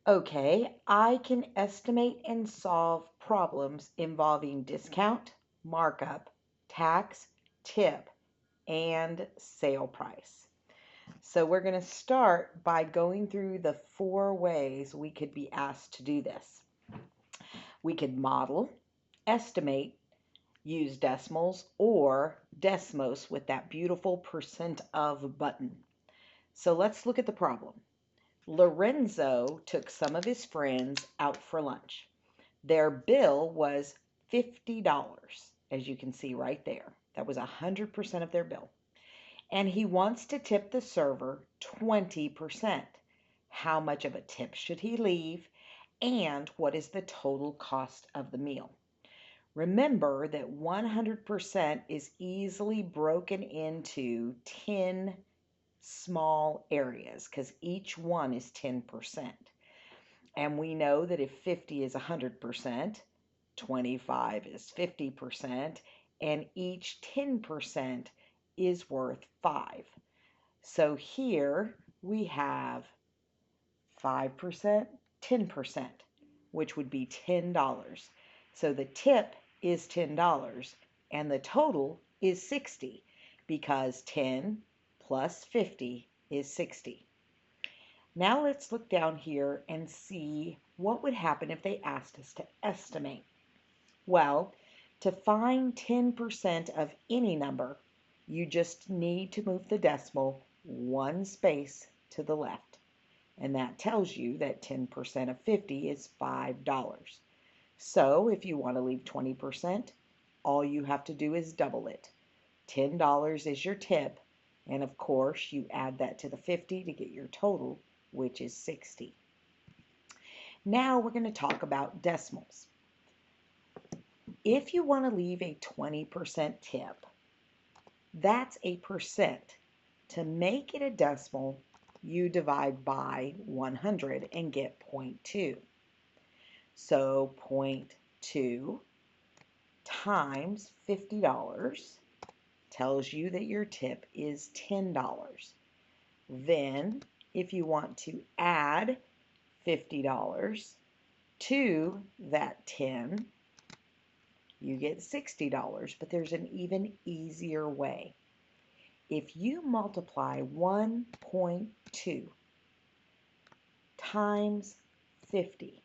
Okay, I can estimate and solve problems involving discount, markup, tax, tip, and sale price. So we're going to start by going through the four ways we could be asked to do this. We could model, estimate, use decimals, or Desmos with that beautiful percent of button. So let's look at the problem. Lorenzo took some of his friends out for lunch. Their bill was $50, as you can see right there. That was 100% of their bill. And he wants to tip the server 20%. How much of a tip should he leave? And what is the total cost of the meal? Remember that 100% is easily broken into 10 small areas because each one is 10%. And we know that if 50 is 100%, 25 is 50%, and each 10% is worth 5. So here we have 5%, 10%, which would be $10. So the tip is $10 and the total is 60 because 10 plus 50 is 60. Now let's look down here and see what would happen if they asked us to estimate. Well, to find 10% of any number, you just need to move the decimal one space to the left. And that tells you that 10% of 50 is $5. So if you want to leave 20%, all you have to do is double it. $10 is your tip, and of course you add that to the 50 to get your total, which is 60. Now we're going to talk about decimals. If you want to leave a 20% tip, that's a percent. To make it a decimal, you divide by 100 and get 0.2. So 0.2 times $50 tells you that your tip is $10. Then, if you want to add $50 to that 10, you get $60, but there's an even easier way. If you multiply 1.2 times 50,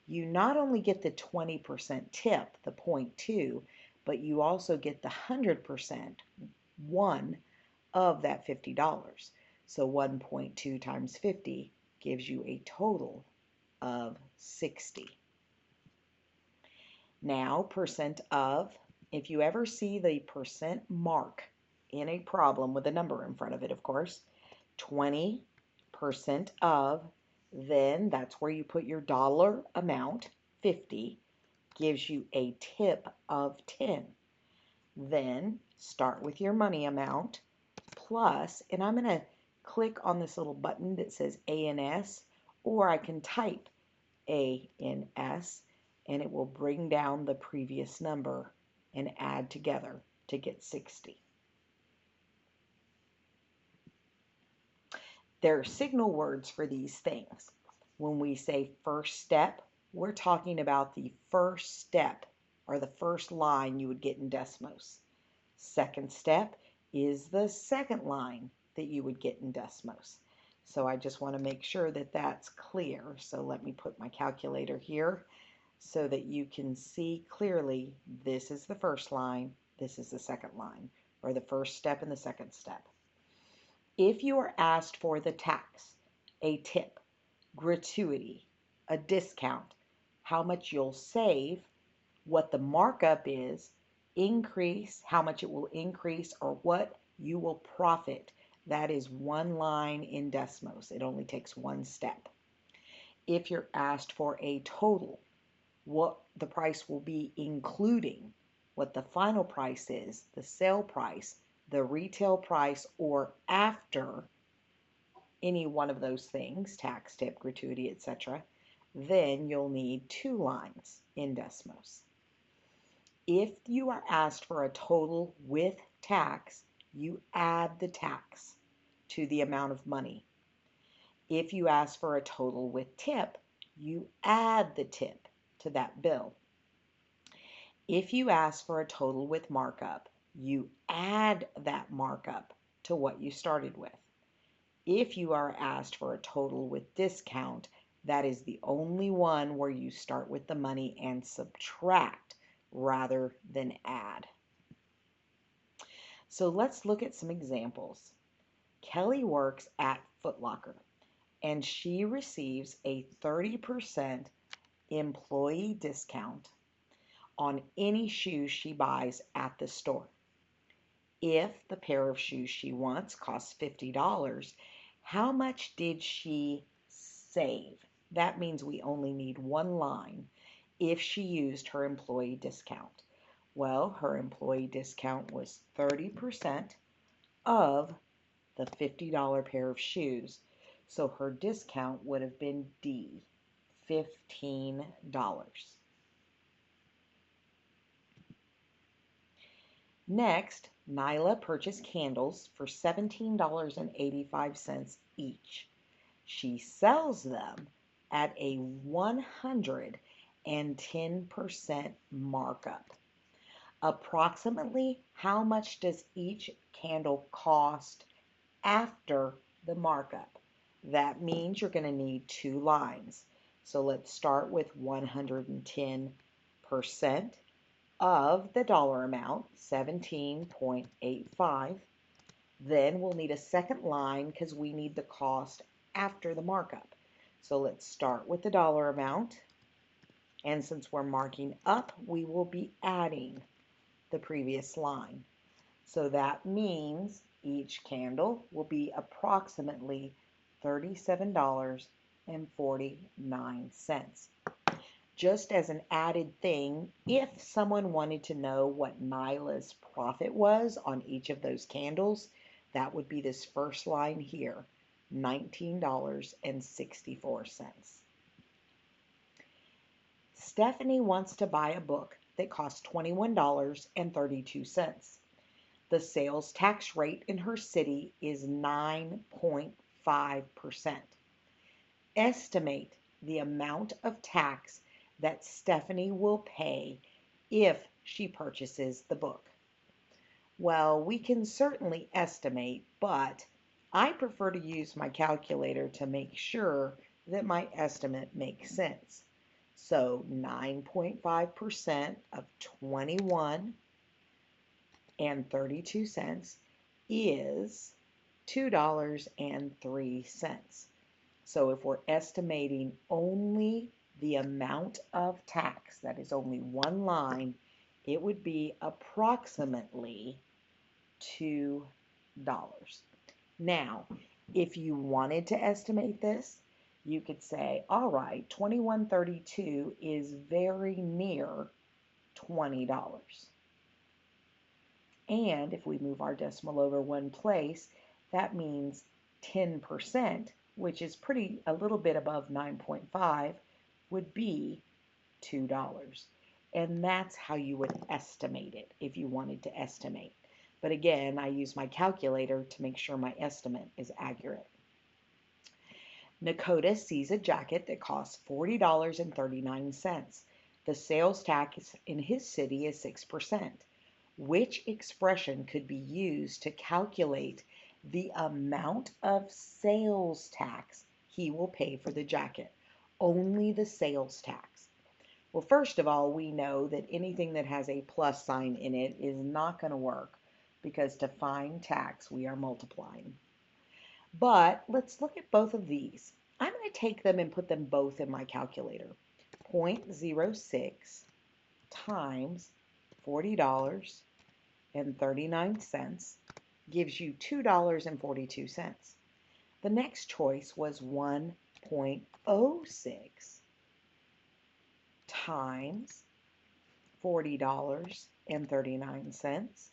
you not only get the 20% tip, the 0.2, but you also get the 100%, one of that $50. So 1.2 times 50 gives you a total of 60. Now, percent of, if you ever see the percent mark in a problem with a number in front of it, of course, 20% of, then that's where you put your dollar amount, 50, gives you a tip of 10. Then start with your money amount plus, and I'm going to click on this little button that says A and S, or I can type A and S, and it will bring down the previous number and add together to get 60. There are signal words for these things. When we say first step, we're talking about the first step or the first line you would get in Desmos. Second step is the second line that you would get in Desmos. So I just want to make sure that that's clear. So let me put my calculator here so that you can see clearly this is the first line, this is the second line, or the first step and the second step. If you are asked for the tax, a tip, gratuity, a discount, how much you'll save, what the markup is, increase, how much it will increase, or what you will profit, that is one line in Desmos. It only takes one step. If you're asked for a total, what the price will be including what the final price is, the sale price, the retail price, or after any one of those things, tax, tip, gratuity, etc., then you'll need two lines in Desmos. If you are asked for a total with tax, you add the tax to the amount of money. If you ask for a total with tip, you add the tip to that bill. If you ask for a total with markup, you add that markup to what you started with. If you are asked for a total with discount, that is the only one where you start with the money and subtract rather than add. So let's look at some examples. Kelly works at Foot Locker and she receives a 30% employee discount on any shoes she buys at the store. If the pair of shoes she wants costs $50, how much did she save? That means we only need one line if she used her employee discount. Well, her employee discount was 30% of the $50 pair of shoes. So her discount would have been D, $15. Next, Nyla purchased candles for $17.85 each. She sells them at a 110% markup. Approximately how much does each candle cost after the markup? That means you're going to need two lines. So let's start with 110% of the dollar amount, 17.85. Then we'll need a second line because we need the cost after the markup. So let's start with the dollar amount. And since we're marking up, we will be adding the previous line. So that means each candle will be approximately $37.49. Just as an added thing, if someone wanted to know what Nyla's profit was on each of those candles, that would be this first line here, $19.64. Stephanie wants to buy a book that costs $21.32. The sales tax rate in her city is 9.5%. Estimate the amount of tax that Stephanie will pay if she purchases the book. Well, we can certainly estimate, but I prefer to use my calculator to make sure that my estimate makes sense. So 9.5% of 21.32 is $2.03. So if we're estimating only the amount of tax, that is only one line, it would be approximately $2. Now, if you wanted to estimate this, you could say, all right, 21.32 is very near $20. And if we move our decimal over one place, that means 10%, which is a little bit above 9.5, would be $2. And that's how you would estimate it if you wanted to estimate. But again, I use my calculator to make sure my estimate is accurate. Nakota sees a jacket that costs $40.39. The sales tax in his city is 6%. Which expression could be used to calculate the amount of sales tax he will pay for the jacket? Only the sales tax. Well, first of all, we know that anything that has a plus sign in it is not going to work because to find tax, we are multiplying. But let's look at both of these. I'm going to take them and put them both in my calculator. 0.06 times $40.39 gives you $2.42. The next choice was 1.06 times $40.39,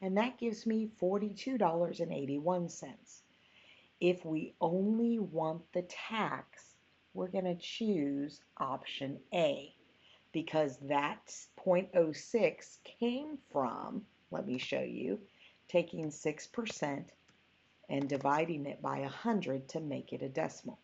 and that gives me $42.81. If we only want the tax, we're going to choose option A because that 0.06 came from, let me show you, taking 6% and dividing it by 100 to make it a decimal.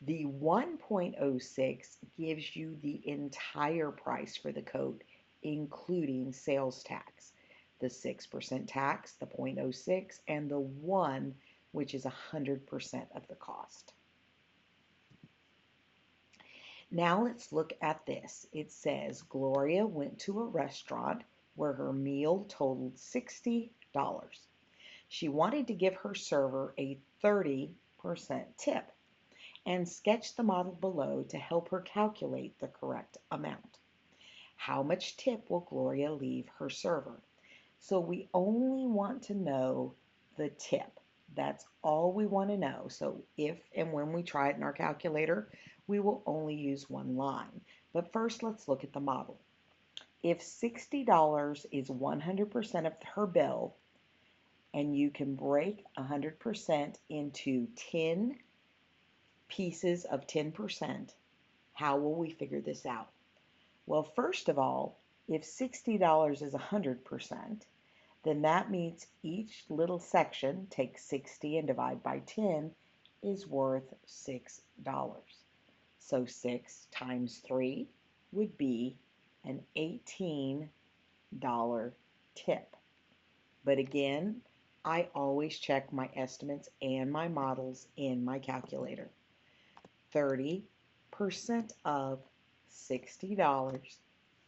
The 1.06 gives you the entire price for the coat, including sales tax, the 6% tax, the 0.06, and the 1, which is 100% of the cost. Now let's look at this. It says Gloria went to a restaurant where her meal totaled $60. She wanted to give her server a 30% tip and sketch the model below to help her calculate the correct amount. How much tip will Gloria leave her server? So we only want to know the tip. That's all we want to know. So if and when we try it in our calculator, we will only use one line. But first, let's look at the model. If $60 is 100% of her bill, and you can break 100% into 10 pieces of 10%, how will we figure this out? Well, first of all, if $60 is 100%, then that means each little section, take 60 and divide by 10, is worth $6. So 6 times 3 would be an $18 tip. But again, I always check my estimates and my models in my calculator. 30% of $60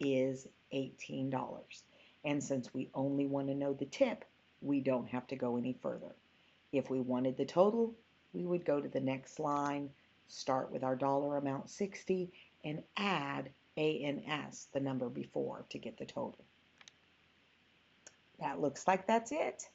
is $18. And since we only want to know the tip, we don't have to go any further. If we wanted the total, we would go to the next line, start with our dollar amount 60, and add ANS, the number before, to get the total. That looks like that's it.